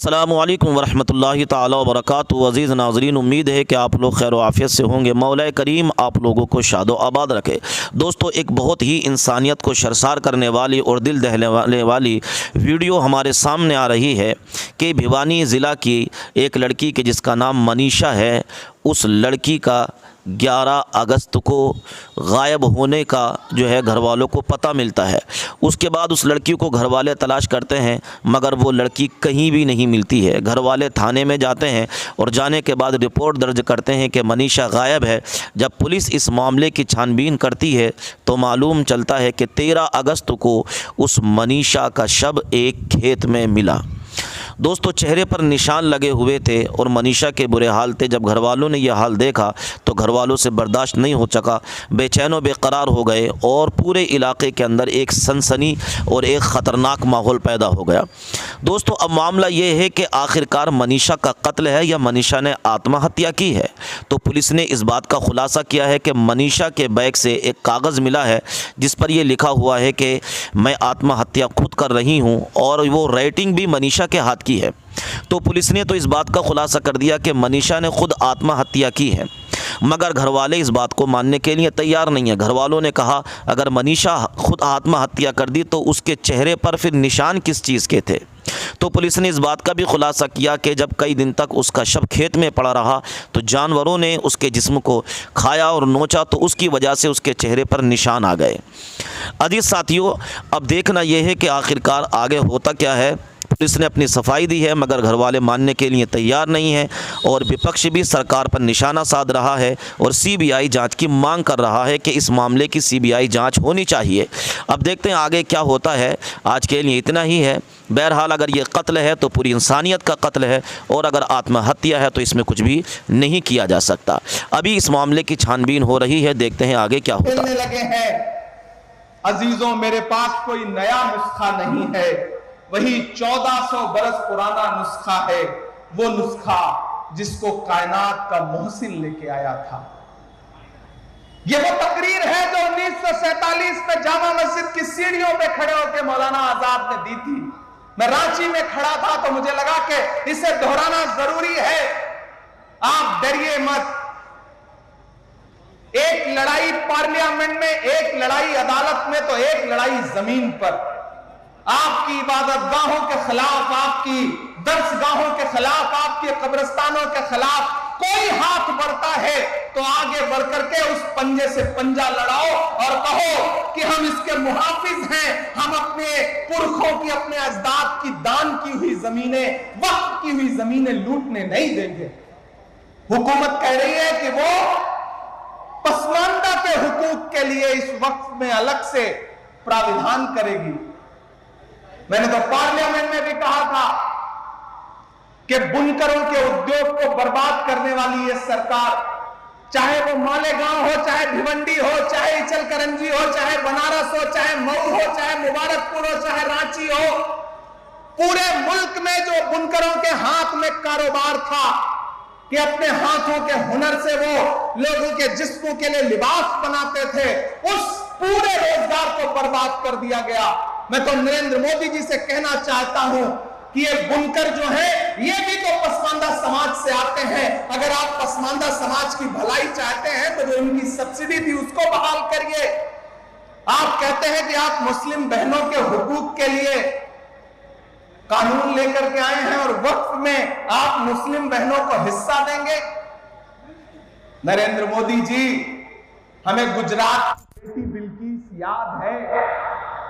अस्सलामुअलैकुम वरहमतुल्लाहि ताला वबरकातुहू। अज़ीज़ नाज़रीन, उम्मीद है कि आप लोग खैर आफ़ियत से होंगे। मौला करीम आप लोगों को शादो आबाद रखे। दोस्तों, एक बहुत ही इंसानियत को शर्मसार करने वाली और दिल दहलाने वाली वीडियो हमारे सामने आ रही है कि भिवानी ज़िला की एक लड़की के जिसका नाम मनीषा है, उस लड़की का 11 अगस्त को गायब होने का जो है घर वालों को पता मिलता है। उसके बाद उस लड़की को घर वाले तलाश करते हैं मगर वो लड़की कहीं भी नहीं मिलती है। घर वाले थाने में जाते हैं और जाने के बाद रिपोर्ट दर्ज करते हैं कि मनीषा गायब है। जब पुलिस इस मामले की छानबीन करती है तो मालूम चलता है कि 13 अगस्त को उस मनीषा का शव एक खेत में मिला। दोस्तों, चेहरे पर निशान लगे हुए थे और मनीषा के बुरे हाल थे। जब घर वालों ने यह हाल देखा तो घर वालों से बर्दाश्त नहीं हो सका, बेचैन व बेकरार हो गए और पूरे इलाके के अंदर एक सनसनी और एक ख़तरनाक माहौल पैदा हो गया। दोस्तों, अब मामला ये है कि आखिरकार मनीषा का कत्ल है या मनीषा ने आत्महत्या की है। तो पुलिस ने इस बात का खुलासा किया है कि मनीषा के बैग से एक कागज़ मिला है जिस पर यह लिखा हुआ है कि मैं आत्महत्या खुद कर रही हूँ, और वो राइटिंग भी मनीषा के हाथ की है। तो पुलिस ने तो इस बात का खुलासा कर दिया कि मनीषा ने खुद आत्महत्या की है, मगर घर वाले इस बात को मानने के लिए तैयार नहीं है। घर वालों ने कहा अगर मनीषा खुद आत्महत्या कर दी तो उसके चेहरे पर फिर निशान किस चीज़ के थे। तो पुलिस ने इस बात का भी खुलासा किया कि जब कई दिन तक उसका शव खेत में पड़ा रहा तो जानवरों ने उसके जिस्म को खाया और नोचा, तो उसकी वजह से उसके चेहरे पर निशान आ गए। अजीज साथियों, अब देखना यह है कि आखिरकार आगे होता क्या है। पुलिस ने अपनी सफाई दी है मगर घर वाले मानने के लिए तैयार नहीं हैं और विपक्ष भी सरकार पर निशाना साध रहा है और सीबीआई जांच की मांग कर रहा है कि इस मामले की सीबीआई जांच होनी चाहिए। अब देखते हैं आगे क्या होता है। आज के लिए इतना ही है। बहरहाल अगर ये कत्ल है तो पूरी इंसानियत का कत्ल है, और अगर आत्महत्या है तो इसमें कुछ भी नहीं किया जा सकता। अभी इस मामले की छानबीन हो रही है, देखते हैं आगे क्या होता है। लगे हैं अजीजों, मेरे पास कोई नया नुस्खा नहीं है, वही 1400 बरस पुराना नुस्खा है, वो नुस्खा जिसको कायनात का मोहसिन लेके आया था। ये वो तकरीर है जो 1947 में जामा मस्जिद की सीढ़ियों पे खड़े होकर मौलाना आजाद ने दी थी। मैं रांची में खड़ा था तो मुझे लगा कि इसे दोहराना जरूरी है। आप डरिए मत। एक लड़ाई पार्लियामेंट में, एक लड़ाई अदालत में, तो एक लड़ाई जमीन पर। आपकी इबादतगाहों के खिलाफ, आपकी दर्सगाहों के खिलाफ, आपके कब्रिस्तानों के खिलाफ कोई हाथ बढ़ता है तो आगे बढ़कर के उस पंजे से पंजा लड़ाओ और कहो कि हम इसके मुहाफिज हैं। हम अपने पुरखों की, अपने अजदाद की दान की हुई जमीनें, वक्त की हुई जमीनें लूटने नहीं देंगे। हुकूमत कह रही है कि वो पसमानदा के हुकूक के लिए इस वक्त में अलग से प्राविधान करेगी। मैंने तो पार्लियामेंट में भी कहा था कि बुनकरों के उद्योग को बर्बाद करने वाली ये सरकार, चाहे वो मालेगांव हो, चाहे भिवंडी हो, चाहे इचलकरंजी हो, चाहे बनारस हो, चाहे मऊ हो, चाहे मुबारकपुर हो, चाहे रांची हो, पूरे मुल्क में जो बुनकरों के हाथ में कारोबार था कि अपने हाथों के हुनर से वो लोगों के जिस्मों के लिए लिबास बनाते थे, उस पूरे रोजगार को बर्बाद कर दिया गया। मैं तो नरेंद्र मोदी जी से कहना चाहता हूं कि ये बुनकर जो है ये भी तो पसमानदा समाज से आते हैं। अगर आप पसमानदा समाज की भलाई चाहते हैं तो जो उनकी सब्सिडी थी उसको बहाल करिए। आप कहते हैं कि आप मुस्लिम बहनों के हुकूक के लिए कानून लेकर के आए हैं और वक्त में आप मुस्लिम बहनों को हिस्सा देंगे। नरेंद्र मोदी जी, हमें गुजरात की बेटी बिल्किस याद है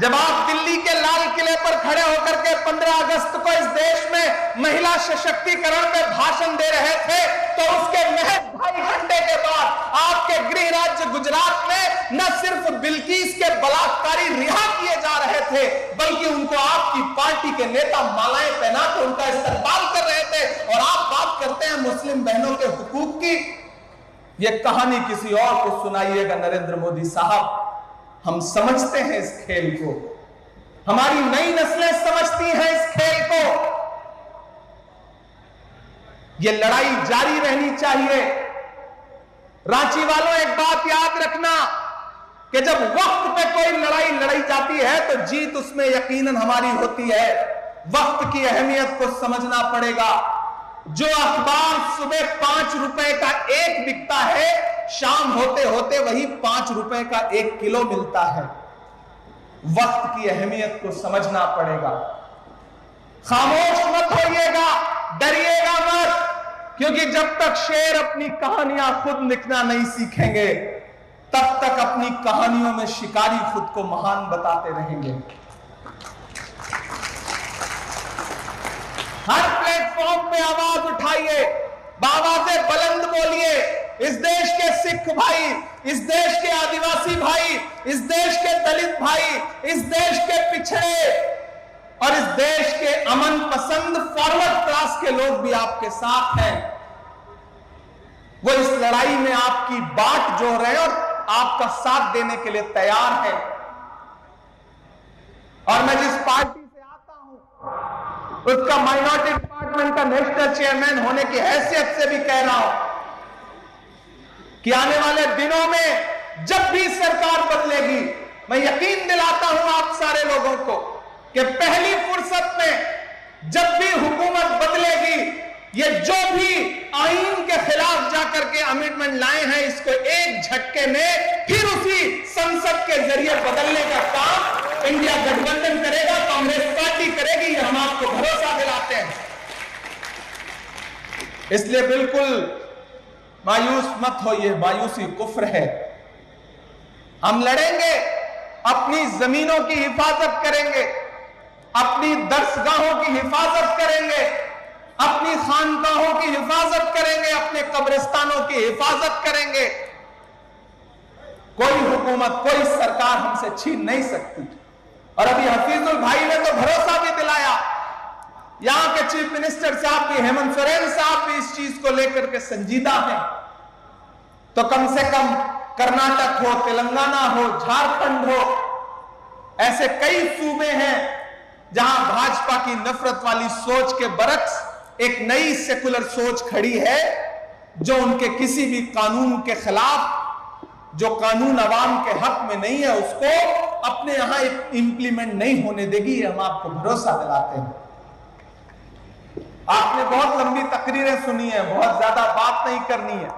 जब आप दिल्ली के लाल किले पर खड़े होकर के 15 अगस्त को इस देश में महिला सशक्तिकरण में भाषण दे रहे थे, तो उसके महज 2.5 घंटे के बाद आपके गृह राज्य गुजरात में न सिर्फ बिल्किस के बलात्कारी रिहा किए जा रहे थे, बल्कि उनको आपकी पार्टी के नेता मालाएं पहना के उनका इस्तेमाल कर रहे थे। और आप बात करते हैं मुस्लिम बहनों के हुकूक की। यह कहानी किसी और को सुनाइएगा नरेंद्र मोदी साहब। हम समझते हैं इस खेल को, हमारी नई नस्लें समझती हैं इस खेल को। यह लड़ाई जारी रहनी चाहिए। रांची वालों, एक बात याद रखना कि जब वक्त पे कोई लड़ाई लड़ाई जाती है तो जीत उसमें यकीनन हमारी होती है। वक्त की अहमियत को समझना पड़ेगा। जो अखबार सुबह 5 रुपए का एक बिकता है, शाम होते होते वही 5 रुपए का 1 किलो मिलता है। वक्त की अहमियत को समझना पड़ेगा। खामोश मत होइएगा, डरिएगा मत, क्योंकि जब तक शेर अपनी कहानियां खुद लिखना नहीं सीखेंगे, तब तक अपनी कहानियों में शिकारी खुद को महान बताते रहेंगे। हर प्लेटफॉर्म पे आवाज उठाइए, आवाज़े बुलंद बोलिए। इस देश के सिख भाई, इस देश के आदिवासी भाई, इस देश के दलित भाई, इस देश के पिछड़े और इस देश के अमन पसंद फॉरवर्ड क्लास के लोग भी आपके साथ हैं। वो इस लड़ाई में आपकी बाट जोड़ रहे हैं और आपका साथ देने के लिए तैयार है। और मैं जिस पार्टी से आता हूं उसका माइनॉरिटी डिपार्टमेंट का नेशनल चेयरमैन होने की हैसियत से भी कह रहा हूं कि आने वाले दिनों में जब भी सरकार बदलेगी, मैं यकीन दिलाता हूं आप सारे लोगों को कि पहली फुर्सत में जब भी हुकूमत बदलेगी, ये जो भी आईन के खिलाफ जाकर के अमेंडमेंट लाए हैं, इसको एक झटके में फिर उसी संसद के जरिए बदलने का काम इंडिया गठबंधन करेगा, कांग्रेस पार्टी करेगी। ये हम आपको भरोसा दिलाते हैं। इसलिए बिल्कुल मायूस मत होइए, मायूसी कुफ्र है। हम लड़ेंगे, अपनी जमीनों की हिफाजत करेंगे, अपनी दरसगाहों की हिफाजत करेंगे, अपनी खानकाहों की हिफाजत करेंगे, अपने कब्रिस्तानों की हिफाजत करेंगे। कोई हुकूमत, कोई सरकार हमसे छीन नहीं सकती। और अभी हफीजुल भाई ने तो भरोसा भी दिलाया, यहां के चीफ मिनिस्टर साहब भी, हेमंत सोरेन साहब भी इस चीज को लेकर के संजीदा हैं। तो कम से कम कर्नाटक हो, तेलंगाना हो, झारखंड हो, ऐसे कई सूबे हैं जहां भाजपा की नफरत वाली सोच के बरक्स एक नई सेकुलर सोच खड़ी है, जो उनके किसी भी कानून के खिलाफ, जो कानून अवाम के हक में नहीं है, उसको अपने यहां इंप्लीमेंट नहीं होने देगी। हम आपको भरोसा दिलाते हैं। आपने बहुत लंबी तकरीरें सुनी है, बहुत ज्यादा बात नहीं करनी है।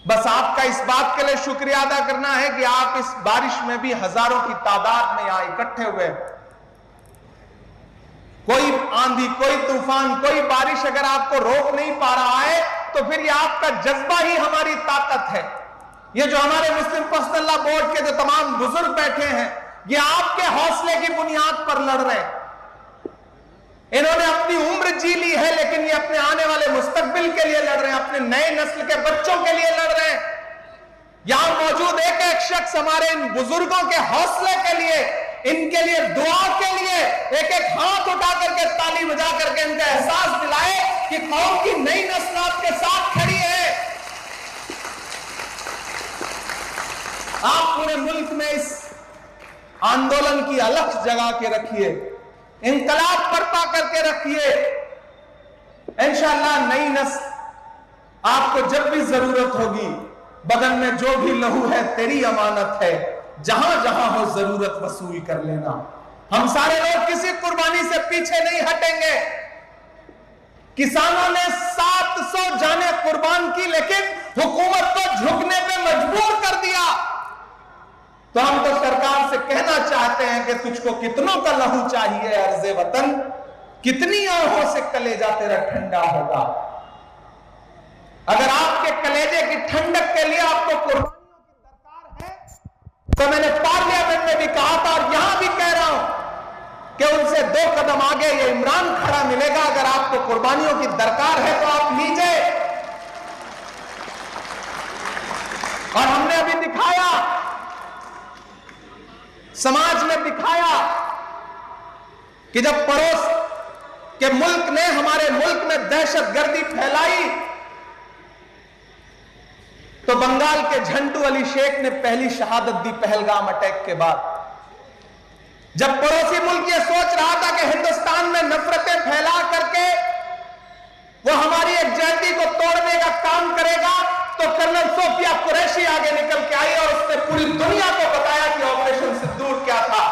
बस आपका इस बात के लिए शुक्रिया अदा करना है कि आप इस बारिश में भी हजारों की तादाद में यहां इकट्ठे हुए। कोई आंधी, कोई तूफान, कोई बारिश अगर आपको रोक नहीं पा रहा है, तो फिर ये आपका जज्बा ही हमारी ताकत है। ये जो हमारे मुस्लिम पर्सनल लॉ बोर्ड के जो तमाम बुजुर्ग बैठे हैं, ये आपके हौसले की बुनियाद पर लड़ रहे हैं। इन्होंने अपनी उम्र जी ली है, लेकिन ये अपने आने वाले मुस्तकबिल के लिए लड़ रहे हैं, अपने नए नस्ल के बच्चों के लिए लड़ रहे हैं। यहां मौजूद एक एक शख्स हमारे इन बुजुर्गों के हौसले के लिए, इनके लिए दुआ के लिए एक एक हाथ उठा करके, ताली बजा करके इनका एहसास दिलाए कि कौम की नई नस्ल आपके साथ खड़ी है। आप पूरे मुल्क में इस आंदोलन की अलख जगा के रखिए, इंकलाब बर्पा करके रखिए। इंशाअल्लाह नई नस्ल आपको जब भी जरूरत होगी, बदन में जो भी लहू है तेरी अमानत है, जहां जहां हो जरूरत वसूल कर लेना। हम सारे लोग किसी कुर्बानी से पीछे नहीं हटेंगे। किसानों ने 700 जाने कुर्बान की, लेकिन हुकूमत को झुकने पे मजबूर कर दिया। तो हम तो सरकार से कहना चाहते हैं कि तुझको कितनों का लहू चाहिए अर्ज़े वतन, कितनी आंखों से कलेजा तेरा ठंडा होगा। अगर आपके कलेजे की ठंडक के लिए आपको कुर्बानियों की दरकार है, तो मैंने पार्लियामेंट में भी कहा था और यहां भी कह रहा हूं कि उनसे 2 कदम आगे ये इमरान खड़ा मिलेगा। अगर आपको कुर्बानियों की दरकार है तो आप लीजिए। और हमने अभी दिखाया, समाज ने दिखाया कि जब पड़ोस के मुल्क ने हमारे मुल्क में दहशतगर्दी फैलाई, तो बंगाल के झंटू अली शेख ने पहली शहादत दी पहलगाम अटैक के बाद। जब पड़ोसी मुल्क ये सोच रहा था कि हिंदुस्तान में नफरतें फैला करके वो हमारी एकजुटता को तोड़ने का काम करेगा, तो कर्नल सोफिया कुरैशी आगे निकल के आई और उसने पूरी दुनिया को बताया कि ऑपरेशन सिंदूर क्या था।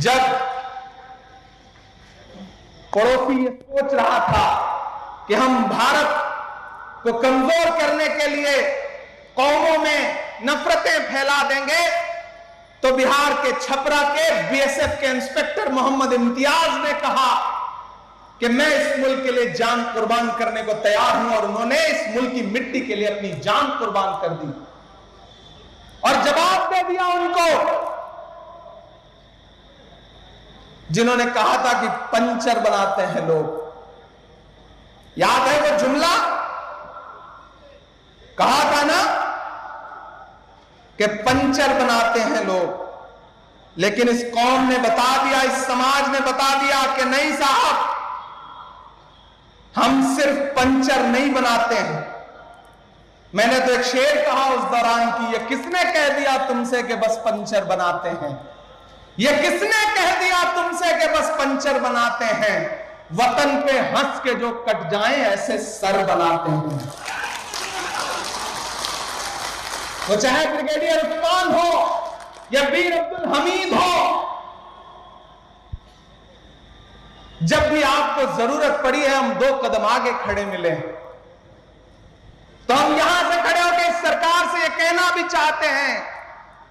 जब पड़ोसी ये सोच रहा था कि हम भारत को कमजोर करने के लिए कौमों में नफरतें फैला देंगे, तो बिहार के छपरा के बीएसएफ के इंस्पेक्टर मोहम्मद इम्तियाज ने कहा कि मैं इस मुल्क के लिए जान कुर्बान करने को तैयार हूं, और उन्होंने इस मुल्क की मिट्टी के लिए अपनी जान कुर्बान कर दी और जवाब दे दिया उनको जिन्होंने कहा था कि पंचर बनाते हैं लोग। याद है वो जुमला? कहा था ना कि पंचर बनाते हैं लोग, लेकिन इस कौम ने बता दिया, इस समाज ने बता दिया कि नहीं साहब, हम सिर्फ पंचर नहीं बनाते हैं। मैंने तो एक शेर कहा उस दौरान की, ये किसने कह दिया तुमसे कि बस पंचर बनाते हैं? ये किसने कह दिया तुमसे कि बस पंचर बनाते हैं? वतन पे हंस के जो कट जाएं ऐसे सर बनाते हैं। वो चाहे ब्रिगेडियर उस्मान हो या वीर अब्दुल हमीद हो, जब भी आपको जरूरत पड़ी है हम 2 कदम आगे खड़े मिले, तो हम यहां से खड़े होकर इस सरकार से ये कहना भी चाहते हैं